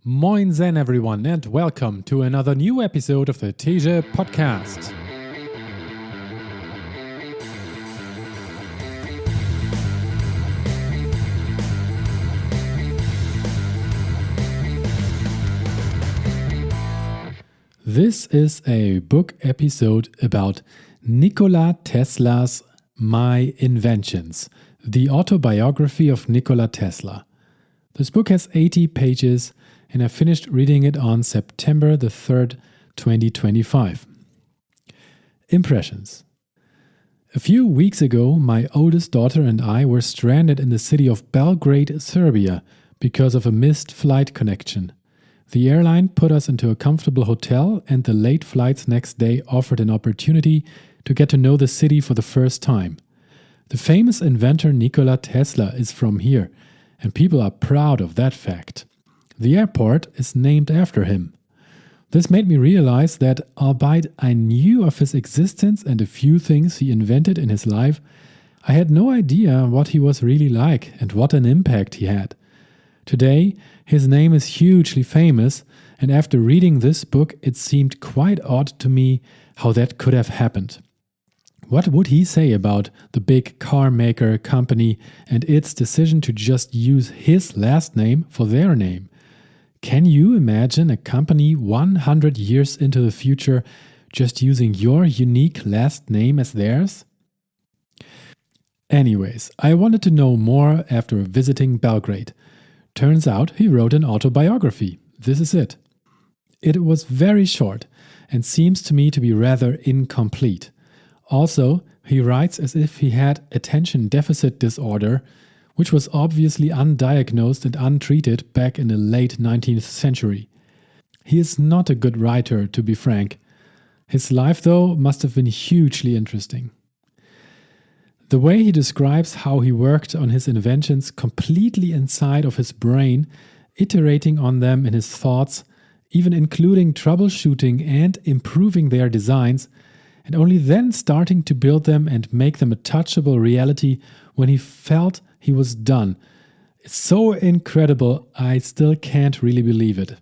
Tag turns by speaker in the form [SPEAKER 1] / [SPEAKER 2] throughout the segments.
[SPEAKER 1] Moin Zen everyone and welcome to another new episode of the Teja podcast. This is a book episode about Nikola Tesla's My Inventions, the autobiography of Nikola Tesla. This book has 80 pages and I finished reading it on September the 3rd, 2025. Impressions. A few weeks ago, my oldest daughter and I were stranded in the city of Belgrade, Serbia, because of a missed flight connection. The airline put us into a comfortable hotel, and the late flights next day offered an opportunity to get to know the city for the first time. The famous inventor Nikola Tesla is from here, and people are proud of that fact. The airport is named after him. This made me realize that, albeit I knew of his existence and a few things he invented in his life, I had no idea what he was really like and what an impact he had. Today, his name is hugely famous, and after reading this book, it seemed quite odd to me how that could have happened. What would he say about the big car maker company and its decision to just use his last name for their name? Can you imagine a company 100 years into the future just using your unique last name as theirs? Anyways, I wanted to know more after visiting Belgrade. Turns out he wrote an autobiography. This is it. It was very short and seems to me to be rather incomplete. Also, he writes as if he had attention deficit disorder, which was obviously undiagnosed and untreated back in the late 19th century. He is not a good writer, to be frank. His life, though, must have been hugely interesting. The way he describes how he worked on his inventions completely inside of his brain, iterating on them in his thoughts, even including troubleshooting and improving their designs, and only then starting to build them and make them a touchable reality when he felt he was done. It's so incredible, I still can't really believe it.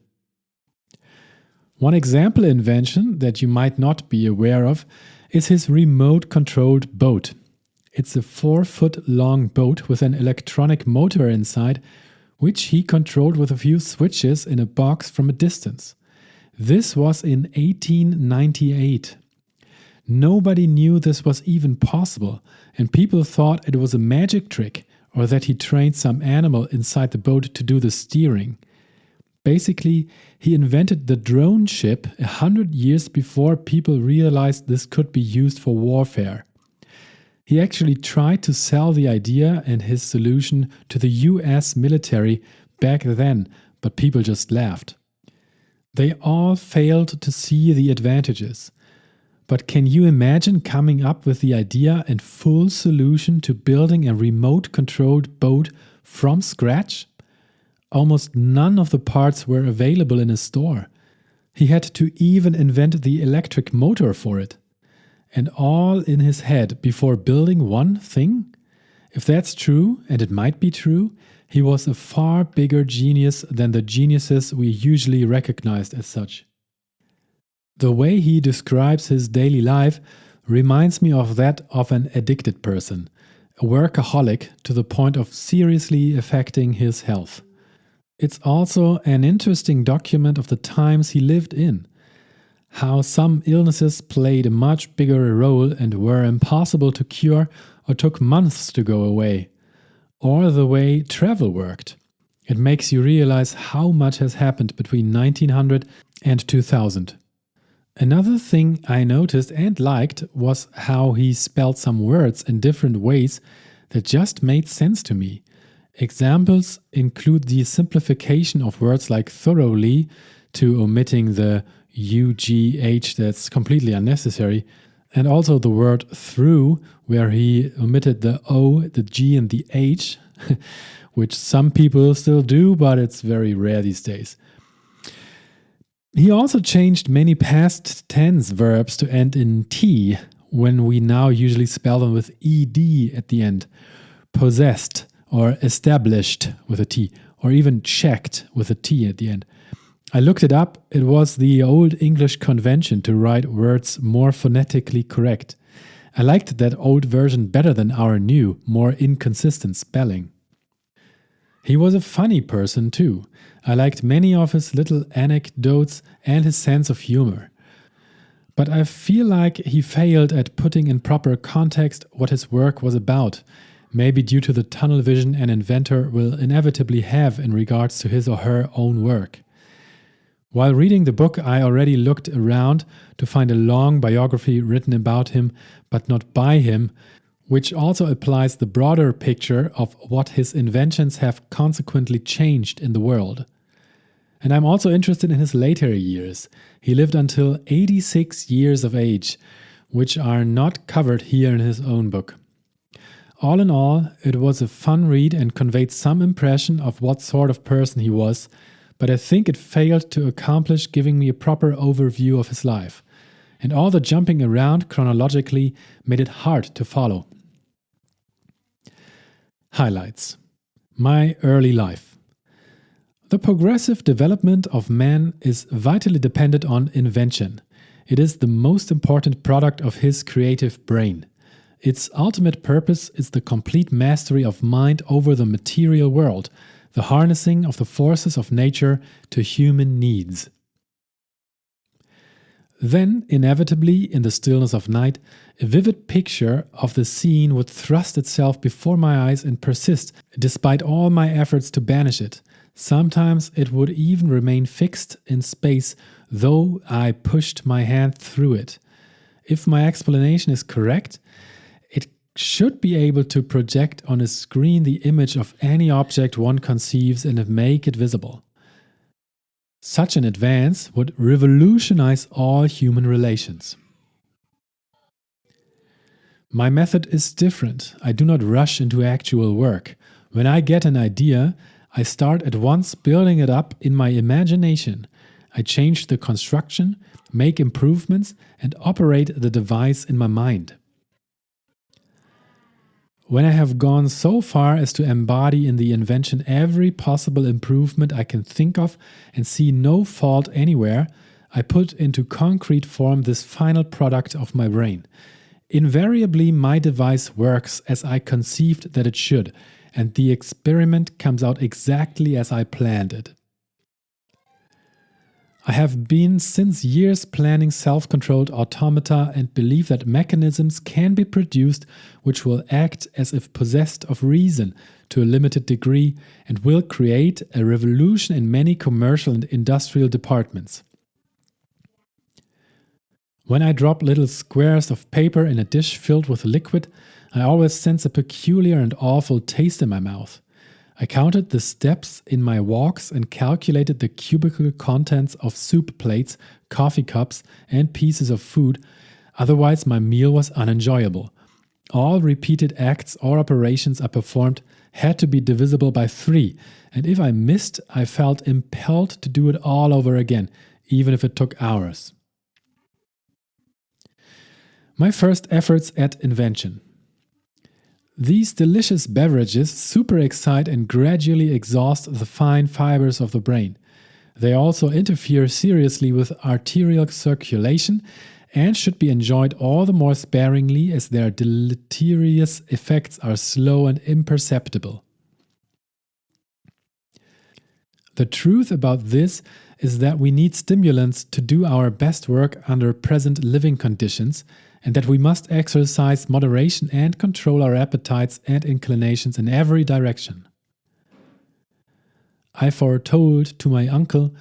[SPEAKER 1] One example invention that you might not be aware of is his remote-controlled boat. It's a 4-foot-long boat with an electronic motor inside, which he controlled with a few switches in a box from a distance. This was in 1898. Nobody knew this was even possible, and people thought it was a magic trick or that he trained some animal inside the boat to do the steering. Basically, he invented the drone ship 100 years before people realized this could be used for warfare. He actually tried to sell the idea and his solution to the US military back then, but people just laughed. They all failed to see the advantages. But can you imagine coming up with the idea and full solution to building a remote-controlled boat from scratch? Almost none of the parts were available in a store. He had to even invent the electric motor for it. And all in his head before building one thing? If that's true, and it might be true, he was a far bigger genius than the geniuses we usually recognized as such. The way he describes his daily life reminds me of that of an addicted person, a workaholic to the point of seriously affecting his health. It's also an interesting document of the times he lived in, how some illnesses played a much bigger role and were impossible to cure or took months to go away, or the way travel worked. It makes you realize how much has happened between 1900 and 2000. Another thing I noticed and liked was how he spelled some words in different ways that just made sense to me. Examples include the simplification of words like thoroughly to omitting the UGH that's completely unnecessary, and also the word through, where he omitted the O, the G and the H, which some people still do, but it's very rare these days. He also changed many past tense verbs to end in T, when we now usually spell them with ED at the end. Possessed or established with a T, or even checked with a T at the end. I looked it up. It was the old English convention to write words more phonetically correct. I liked that old version better than our new, more inconsistent spelling. He was a funny person too. I liked many of his little anecdotes and his sense of humor. But I feel like he failed at putting in proper context what his work was about, maybe due to the tunnel vision an inventor will inevitably have in regards to his or her own work. While reading the book, I already looked around to find a long biography written about him, but not by him, which also applies the broader picture of what his inventions have consequently changed in the world. And I'm also interested in his later years. He lived until 86 years of age, which are not covered here in his own book. All in all, it was a fun read and conveyed some impression of what sort of person he was, but I think it failed to accomplish giving me a proper overview of his life. And all the jumping around chronologically made it hard to follow. Highlights. My early life. The progressive development of man is vitally dependent on invention. It is the most important product of his creative brain. Its ultimate purpose is the complete mastery of mind over the material world, the harnessing of the forces of nature to human needs. Then, inevitably, in the stillness of night, a vivid picture of the scene would thrust itself before my eyes and persist, despite all my efforts to banish it. Sometimes it would even remain fixed in space, though I pushed my hand through it. If my explanation is correct, it should be able to project on a screen the image of any object one conceives and make it visible. Such an advance would revolutionize all human relations. My method is different. I do not rush into actual work. When I get an idea, I start at once building it up in my imagination. I change the construction, make improvements, and operate the device in my mind. When I have gone so far as to embody in the invention every possible improvement I can think of and see no fault anywhere, I put into concrete form this final product of my brain. Invariably, my device works as I conceived that it should, and the experiment comes out exactly as I planned it. I have been since years planning self-controlled automata and believe that mechanisms can be produced which will act as if possessed of reason to a limited degree and will create a revolution in many commercial and industrial departments. When I drop little squares of paper in a dish filled with liquid, I always sense a peculiar and awful taste in my mouth. I counted the steps in my walks and calculated the cubical contents of soup plates, coffee cups, and pieces of food. Otherwise, my meal was unenjoyable. All repeated acts or operations I performed had to be divisible by 3, and if I missed, I felt impelled to do it all over again, even if it took hours. My first efforts at invention. These delicious beverages super excite and gradually exhaust the fine fibers of the brain. They also interfere seriously with arterial circulation and should be enjoyed all the more sparingly as their deleterious effects are slow and imperceptible. The truth about this is that we need stimulants to do our best work under present living conditions, and that we must exercise moderation and control our appetites and inclinations in every direction. I foretold to my uncle,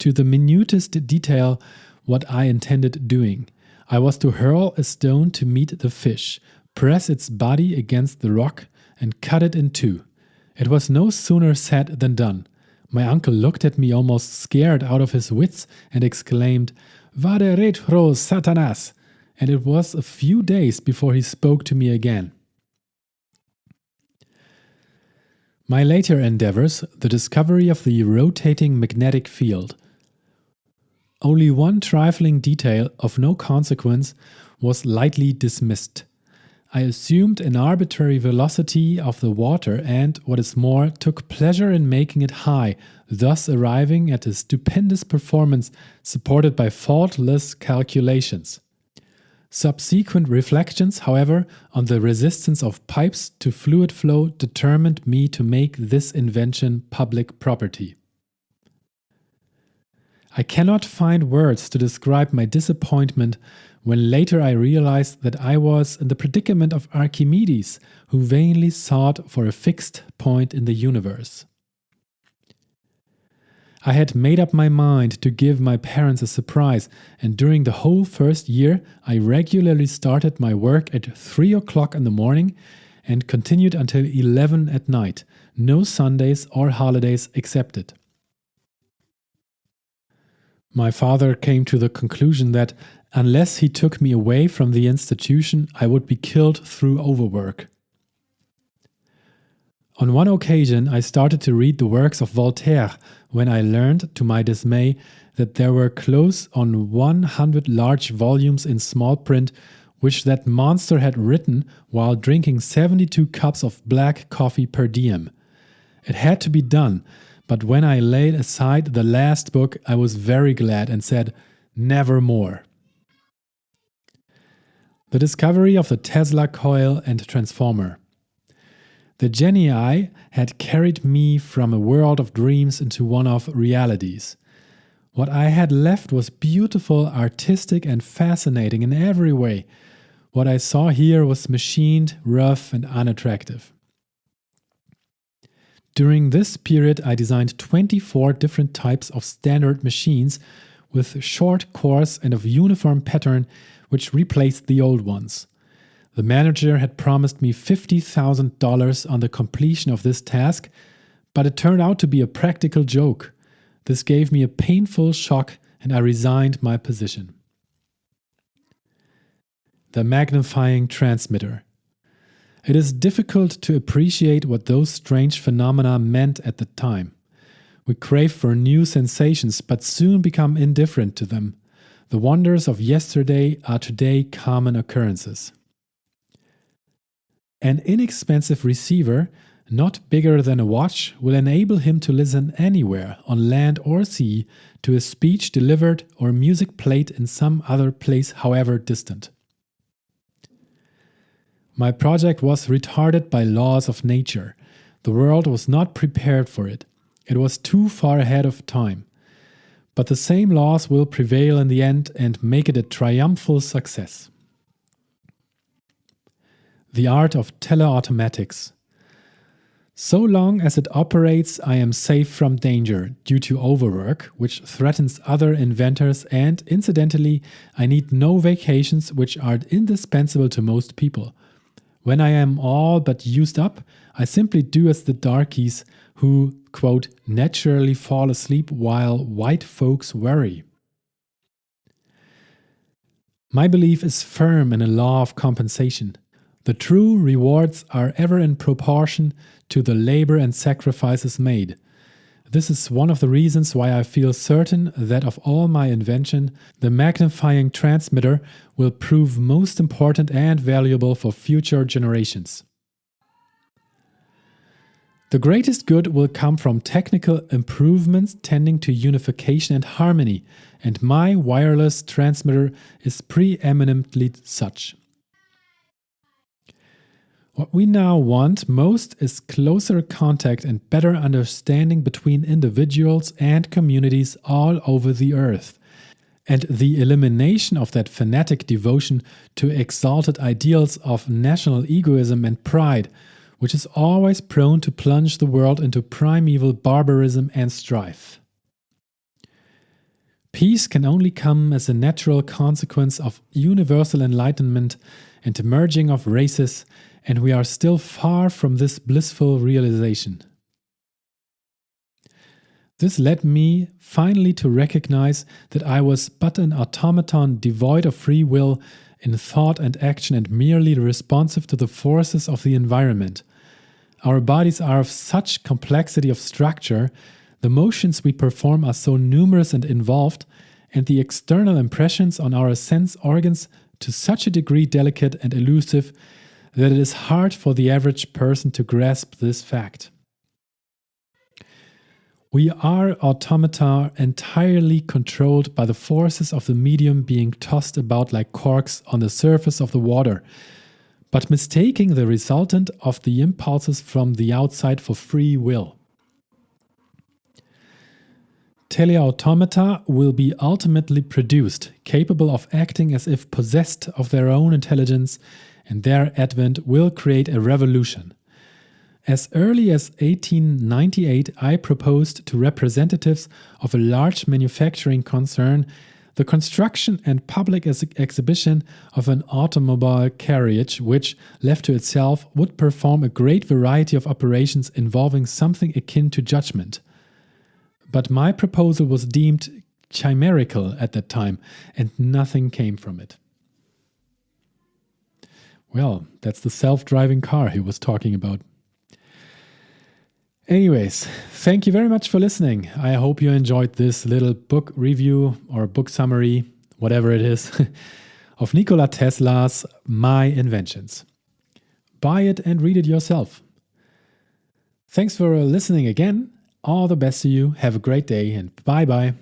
[SPEAKER 1] to the minutest detail, what I intended doing. I was to hurl a stone to meet the fish, press its body against the rock, and cut it in 2. It was no sooner said than done. My uncle looked at me almost scared out of his wits and exclaimed, "Vade retro, Satanas!" And it was a few days before he spoke to me again. My later endeavors, the discovery of the rotating magnetic field. Only one trifling detail of no consequence was lightly dismissed. I assumed an arbitrary velocity of the water and, what is more, took pleasure in making it high, thus arriving at a stupendous performance supported by faultless calculations. Subsequent reflections, however, on the resistance of pipes to fluid flow determined me to make this invention public property. I cannot find words to describe my disappointment when later I realized that I was in the predicament of Archimedes, who vainly sought for a fixed point in the universe. I had made up my mind to give my parents a surprise, and during the whole first year, I regularly started my work at 3 o'clock in the morning and continued until 11 at night, no Sundays or holidays excepted. My father came to the conclusion that unless he took me away from the institution, I would be killed through overwork. On one occasion, I started to read the works of Voltaire when I learned, to my dismay, that there were close on 100 large volumes in small print which that monster had written while drinking 72 cups of black coffee per diem. It had to be done, but when I laid aside the last book, I was very glad and said, "Never more." The discovery of the Tesla coil and transformer. The genii had carried me from a world of dreams into one of realities. What I had left was beautiful, artistic, and fascinating in every way. What I saw here was machined, rough, and unattractive. During this period, I designed 24 different types of standard machines with short cores and of uniform pattern, which replaced the old ones. The manager had promised me $50,000 on the completion of this task, but it turned out to be a practical joke. This gave me a painful shock and I resigned my position. The magnifying transmitter. It is difficult to appreciate what those strange phenomena meant at the time. We crave for new sensations but soon become indifferent to them. The wonders of yesterday are today common occurrences. An inexpensive receiver, not bigger than a watch, will enable him to listen anywhere, on land or sea, to a speech delivered or music played in some other place, however distant. My project was retarded by laws of nature. The world was not prepared for it. It was too far ahead of time. But the same laws will prevail in the end and make it a triumphal success. The art of teleautomatics. So long as it operates, I am safe from danger due to overwork, which threatens other inventors, and incidentally, I need no vacations, which are indispensable to most people. When I am all but used up, I simply do as the darkies who, quote, naturally fall asleep while white folks worry. My belief is firm in a law of compensation. The true rewards are ever in proportion to the labor and sacrifices made. This is one of the reasons why I feel certain that of all my invention, the magnifying transmitter will prove most important and valuable for future generations. The greatest good will come from technical improvements tending to unification and harmony, and my wireless transmitter is preeminently such. What we now want most is closer contact and better understanding between individuals and communities all over the earth, and the elimination of that fanatic devotion to exalted ideals of national egoism and pride, which is always prone to plunge the world into primeval barbarism and strife. Peace can only come as a natural consequence of universal enlightenment and the merging of races, and we are still far from this blissful realization. This led me finally to recognize that I was but an automaton devoid of free will in thought and action and merely responsive to the forces of the environment. Our bodies are of such complexity of structure, the motions we perform are so numerous and involved, and the external impressions on our sense organs to such a degree delicate and elusive, that it is hard for the average person to grasp this fact. We are automata entirely controlled by the forces of the medium being tossed about like corks on the surface of the water, but mistaking the resultant of the impulses from the outside for free will. Teleautomata will be ultimately produced, capable of acting as if possessed of their own intelligence, and their advent will create a revolution. As early as 1898, I proposed to representatives of a large manufacturing concern the construction and public exhibition of an automobile carriage which, left to itself, would perform a great variety of operations involving something akin to judgment. But my proposal was deemed chimerical at that time, and nothing came from it. Well, that's the self-driving car he was talking about. Anyways, thank you very much for listening. I hope you enjoyed this little book review or book summary, whatever it is, of Nikola Tesla's My Inventions. Buy it and read it yourself. Thanks for listening again. All the best to you. Have a great day and bye-bye.